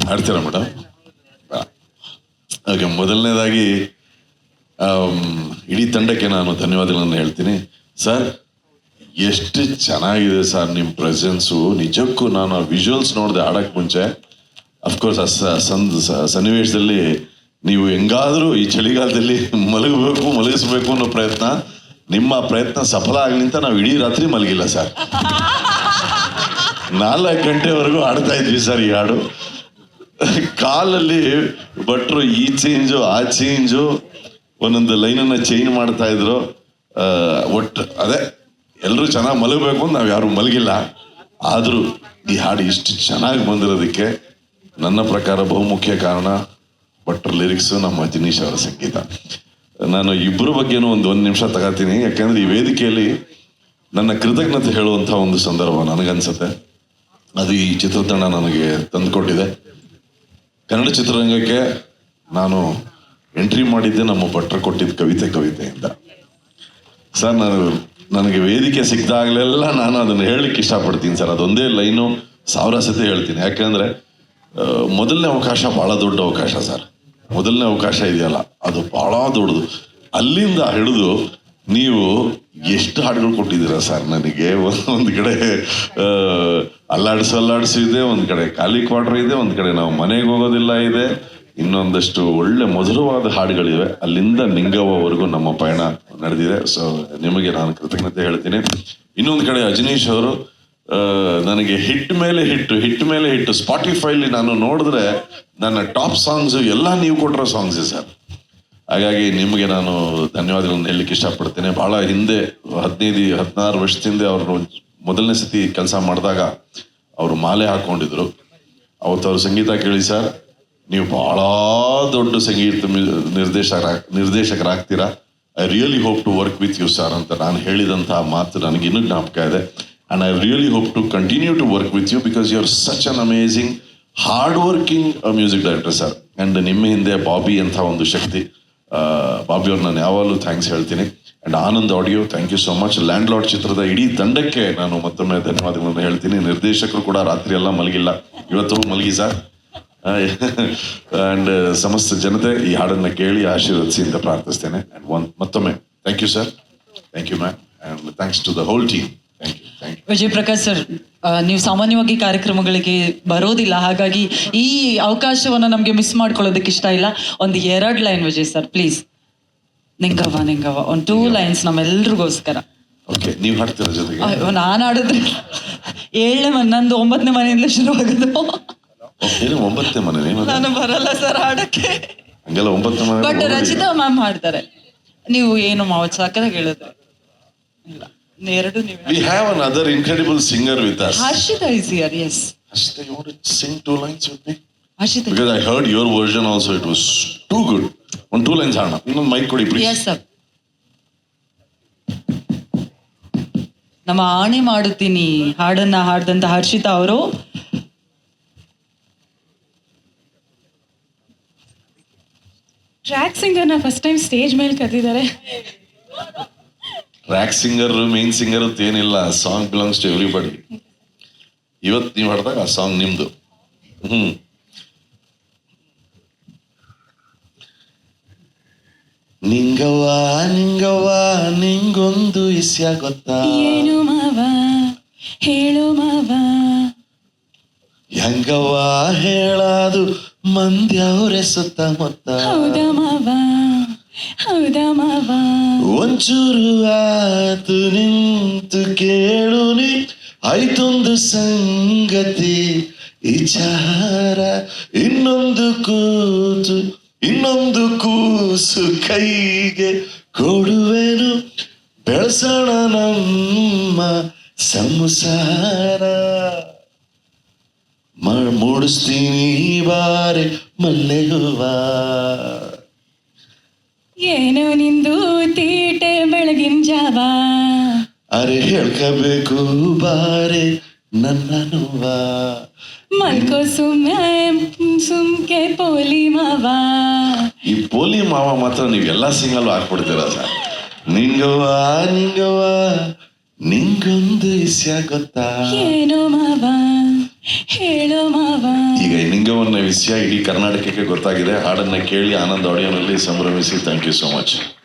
ಹಾಡ್ತೀರಾ madam? Okay, ಮೊದಲನೇದಾಗಿ ಇಡೀ ತಂಡಕ್ಕೆ ನಾನು ಧನ್ಯವಾದಗಳನ್ನು ಹೇಳ್ತೀನಿ. ಸರ್, ಎಷ್ಟು ಚೆನ್ನಾಗಿದೆ ಸರ್ ನಿಮ್ಮ ಪ್ರೆಸೆನ್ಸು. ನಿಜಕ್ಕೂ ನಾನು ಆ ವಿಜುವಲ್ಸ್ ನೋಡಿದೆ ಆಡೋಕ್ಕೆ ಮುಂಚೆ. ಅಫ್ಕೋರ್ಸ್ ಸನ್ನಿವೇಶದಲ್ಲಿ ನೀವು ಹೆಂಗಾದರೂ ಈ ಚಳಿಗಾಲದಲ್ಲಿ ಮಲಗಿಸ್ಬೇಕು ಅನ್ನೋ ಪ್ರಯತ್ನ, ನಿಮ್ಮ ಪ್ರಯತ್ನ ಸಫಲ ಆಗಲಿ ಅಂತ ನಾವು ಇಡೀ ರಾತ್ರಿ ಮಲಗಿಲ್ಲ ಸರ್. 4 ಗಂಟೆವರೆಗೂ ಆಡ್ತಾ ಇದ್ವಿ ಸರ್ ಈ ಹಾಡು. ಕಾಲಲ್ಲಿ ಭಟ್ರು ಈ ಚೇಂಜು ಆ ಚೇಂಜು ಒಂದೊಂದು ಲೈನನ್ನು ಚೇಂಜ್ ಮಾಡ್ತಾ ಇದ್ರು. ಒಟ್ಟು ಅದೇ ಎಲ್ಲರೂ ಚೆನ್ನಾಗಿ ಮಲಗಬೇಕು ಅಂತ ನಾವು ಯಾರು ಮಲಗಿಲ್ಲ. ಆದರೂ ಈ ಹಾಡು ಇಷ್ಟು ಚೆನ್ನಾಗಿ ಬಂದಿರೋದಕ್ಕೆ ನನ್ನ ಪ್ರಕಾರ ಬಹುಮುಖ್ಯ ಕಾರಣ ಭಟ್ರ ಲಿರಿಕ್ಸು, ನಮ್ಮ ಜಿನೀಶ್ ಅವರ ಸಂಗೀತ. ನಾನು ಇಬ್ಬರ ಬಗ್ಗೆನೂ ಒಂದು ನಿಮಿಷ ತಗೋತೀನಿ, ಯಾಕೆಂದ್ರೆ ಈ ವೇದಿಕೆಯಲ್ಲಿ ನನ್ನ ಕೃತಜ್ಞತೆ ಹೇಳುವಂಥ ಒಂದು ಸಂದರ್ಭ ನನಗನ್ಸುತ್ತೆ. ಅದು ಈ ಚಿತ್ರತಂಡ ನನಗೆ ತಂದುಕೊಟ್ಟಿದೆ. ಕನ್ನಡ ಚಿತ್ರರಂಗಕ್ಕೆ ನಾನು ಎಂಟ್ರಿ ಮಾಡಿದ್ದೆ ನಮ್ಮ ಭಟ್ರು ಕೊಟ್ಟಿದ್ದ ಕವಿತೆಯಿಂದ. ಸರ್, ನನಗೆ ವೇದಿಕೆ ಸಿಕ್ಕಿದಾಗಲೆಲ್ಲ ನಾನು ಅದನ್ನು ಹೇಳಲಿಕ್ಕೆ ಇಷ್ಟಪಡ್ತೀನಿ ಸರ್. ಅದೊಂದೇ ಲೈನು 1000 ಸತಿ ಹೇಳ್ತೀನಿ. ಯಾಕೆಂದರೆ ಮೊದಲನೇ ಅವಕಾಶ ಭಾಳ ದೊಡ್ಡ ಅವಕಾಶ ಸರ್. ಮೊದಲನೇ ಅವಕಾಶ ಇದೆಯಲ್ಲ, ಅದು ಭಾಳ ದೊಡ್ಡದು. ಅಲ್ಲಿಂದ ಹಿಡಿದು ನೀವು ಎಷ್ಟು ಹಾಡುಗಳು ಕೊಟ್ಟಿದ್ದೀರಾ ಸರ್ ನನಗೆ. ಒಂದು ಕಡೆ ಅಲ್ಲಾಡಿಸು ಇದೆ, ಒಂದು ಕಡೆ ಖಾಲಿ ಕ್ವಾರ್ಟರ್ ಇದೆ, ಒಂದು ಕಡೆ ನಾವು ಮನೆಗೆ ಹೋಗೋದಿಲ್ಲ ಇದೆ, ಇನ್ನೊಂದಷ್ಟು ಒಳ್ಳೆ ಮಧುರವಾದ ಹಾಡುಗಳಿವೆ. ಅಲ್ಲಿಂದ ನಿಂಗವ್ವವರೆಗೂ ನಮ್ಮ ಪಯಣ ನಡೆದಿದೆ. ಸೊ ನಿಮಗೆ ನಾನು ಕೃತಜ್ಞತೆ ಹೇಳ್ತೀನಿ. ಇನ್ನೊಂದು ಕಡೆ ಅಜನೀಶ್ ಅವರು ನನಗೆ ಹಿಟ್ ಮೇಲೆ ಹಿಟ್ಟು ಸ್ಪಾಟಿಫೈಲಿ ನಾನು ನೋಡಿದ್ರೆ ನನ್ನ ಟಾಪ್ ಸಾಂಗ್ಸು ಎಲ್ಲ ನೀವು ಕೊಟ್ಟಿರೋ ಸಾಂಗ್ಸೇ ಸರ್. ಹಾಗಾಗಿ ನಿಮಗೆ ನಾನು ಧನ್ಯವಾದಗಳನ್ನು ಹೇಳಲಿಕ್ಕೆ ಇಷ್ಟಪಡ್ತೇನೆ. ಭಾಳ ಹಿಂದೆ 15-16 ವರ್ಷದಿಂದ ಅವರು ಮೊದಲನೇ ಸತಿ ಕೆಲಸ ಮಾಡಿದಾಗ ಅವರು ಮಾಲೆ ಹಾಕ್ಕೊಂಡಿದ್ರು. ಅವತ್ತು ಅವ್ರ ಸಂಗೀತ ಕೇಳಿ ಸರ್, ನೀವು ಭಾಳ ದೊಡ್ಡ ಸಂಗೀತ ನಿರ್ದೇಶಕರಾಗ್ತೀರಾ, I really hope to work with you sir ಅಂತ ನಾನು ಹೇಳಿದಂತಹ ಮಾತು ನನಗಿನ್ನೂ ಜ್ಞಾಪಕ ಇದೆ. And I really hope to continue to work with you because you are such an amazing hard working music director sir. And ನಿಮ್ಮ ಹಿಂದೆ ಬಾಬಿ ಅಂತ ಒಂದು ಶಕ್ತಿ. ಬಾಬಿ ಅವ್ರು ನಾನು ಯಾವಾಗಲೂ ಥ್ಯಾಂಕ್ಸ್ ಹೇಳ್ತೀನಿ. And Anand audio, thank you so much. Land lord ಚಿತ್ರದ ಇಡೀ ತಂಡಕ್ಕೆ ನಾನು ಮತ್ತೊಮ್ಮೆ ಧನ್ಯವಾದಗಳನ್ನು ಹೇಳ್ತೀನಿ. ನಿರ್ದೇಶಕರು ಕೂಡ ರಾತ್ರಿ ಎಲ್ಲ ಮಲಗಿಲ್ಲ, ಇವತ್ತು ಮಲಗಿ ಸರ್. ಆ್ಯಂಡ್ ಸಮಸ್ತ ಜನತೆ ಈ ಹಾಡನ್ನು ಕೇಳಿ ಆಶೀರ್ವದಿಸಿ ಅಂತ ಪ್ರಾರ್ಥಿಸ್ತೇನೆ. ಆ್ಯಂಡ್ ಮತ್ತೊಮ್ಮೆ thank you sir, thank you ma'am, and thanks to the whole team. Thank you. Vijay Prakash sir, ನೀವು ಸಾಮಾನ್ಯವಾಗಿ ಕಾರ್ಯಕ್ರಮಗಳಿಗೆ ಬರೋದಿಲ್ಲ, ಹಾಗಾಗಿ ಈ ಅವಕಾಶವನ್ನು ನಮಗೆ ಮಿಸ್ ಮಾಡ್ಕೊಳ್ಳೋದಕ್ಕೆ ಇಷ್ಟ ಇಲ್ಲ. ಒಂದು 2 line Vijay sir please. Ningavva ಒಂದು 2 ಲೈನ್ಸ್ ನಮ್ಮೆಲ್ರಿಗೋಸ್ಕರ. ಓಕೆ, ನೀವು ಹಾಡ್ತೀರ ಜೊತೆಗೆ? ನಾನು ಹಾಡಿದ್ರೆ 7ನೇ ಮನೆ, ನಂದು 9ನೇ ಮನೆಯಿಂದ ಶುರುವಾಗೋದು. 9ನೇ ಮನೆ? ನಾನು ಬರಲ್ಲ ಸರ್ ಹಾಡಕ್ಕೆ. ಹಂಗೆಲ್ಲ 9ನೇ ಮನೆ. ಬಟ್ ರಚಿತಾ ಮ್ಯಾಮ್ ಹಾಡ್ತಾರೆ. ನೀವು ಏನು ಮಾವತ್ ಸಾಕದಾಗಿ ಹೇಳಿದ್ರೆ ಇಲ್ಲ, 2 ನೀವು. We have another incredible singer with us. Harshita is here, yes. Harshita, you want to sing 2 lines with me? Harshita. Because I heard your version also, it was too good. 2 lines ಹಾಡೋಣ. ಇನ್ನೊಂದು mic ಕೊಡಿ please. Yes sir. ನಮ್ಮ ಆಣೆ ಮಾಡುತ್ತೀನಿ ಹಾಡನ್ನ ಹಾಡ್ದಂತ ಹರ್ಷಿತಾ ಅವರು. Track ಸಿಂಗರ್ನ first time stage ಮೇಲೆ ಕರೆದಿದ್ದಾರೆ. ಟ್ರ್ಯಾಕ್ ಸಿಂಗರ್, ಮೇನ್ ಸಿಂಗರ್ ಅಂತ ಏನಿಲ್ಲ. Song belongs to everybody. ಇವತ್ತು ನೀವು ಹಾಡಿದಾಗ ಆ ಸಾಂಗ್ ನಿಮ್ದು. ನಿಂಗವ್ವ ನಿಂಗೊಂದು ವಿಷಯ ಗೊತ್ತಾ? ಏನು ಮಾವ ಹೇಳು ಮಾವ. ಹೆಂಗವ್ವ ಹೇಳದು ಮಂದ್ಯವ್ರೆ ಸುತ್ತಮುತ್ತ. ಹೌದಾ ಮಾವ ಒಂಚೂರು ಆತು ನಿಂತು ಕೇಳು ನೀ, ಆಯ್ತೊಂದು ಸಂಗತಿ ವಿಚಾರ. ಇನ್ನೊಂದು ಕೂಸು ಕೈಗೆ ಕೊಡುವೆನು, ಬೆಳೆಸೋಣ ನಮ್ಮ ಸಂಸಾರ. ಮೂಡಿಸ್ತೀನಿ ಬಾರೆ ಮಲ್ಲೆ ಹೂವ. ಏನು ನಿಂದು ತೀಟೆ ಬೆಳಗಿನ ಜಾವ. ಅರೆ ಹೇಳ್ಕಬೇಕು ಬಾರೆ ನನ್ನ ನೋವ. ಮಲ್ಕೋ ಸುಮ್ಕೆ ಪೋಲಿ ಮಾವ. ಈ ಪೋಲಿ ಮಾವ ಮಾತ್ರ ನೀವೆಲ್ಲ ಸಿಂಗಲ್ ಹಾಕ್ಬಿಡ್ತೀರ ಸರ್. ನಿಂಗವ್ವ ನಿಂಗೊಂದು ವಿಷಯ ಗೊತ್ತಾ? ಏನು ಮಾವ ಹೇಳೋ ಮಾವ. ಈಗ ನಿಂಗವ್ವ ಅನ್ನೋ ವಿಷಯ ಇಡೀ ಕರ್ನಾಟಕಕ್ಕೆ ಗೊತ್ತಾಗಿದೆ. ಹಾಡನ್ನು ಕೇಳಿ ಆನಂದ್ ಆಡಿಯೋನಲ್ಲಿ ಸಂಭ್ರಮಿಸಿ. Thank you so much.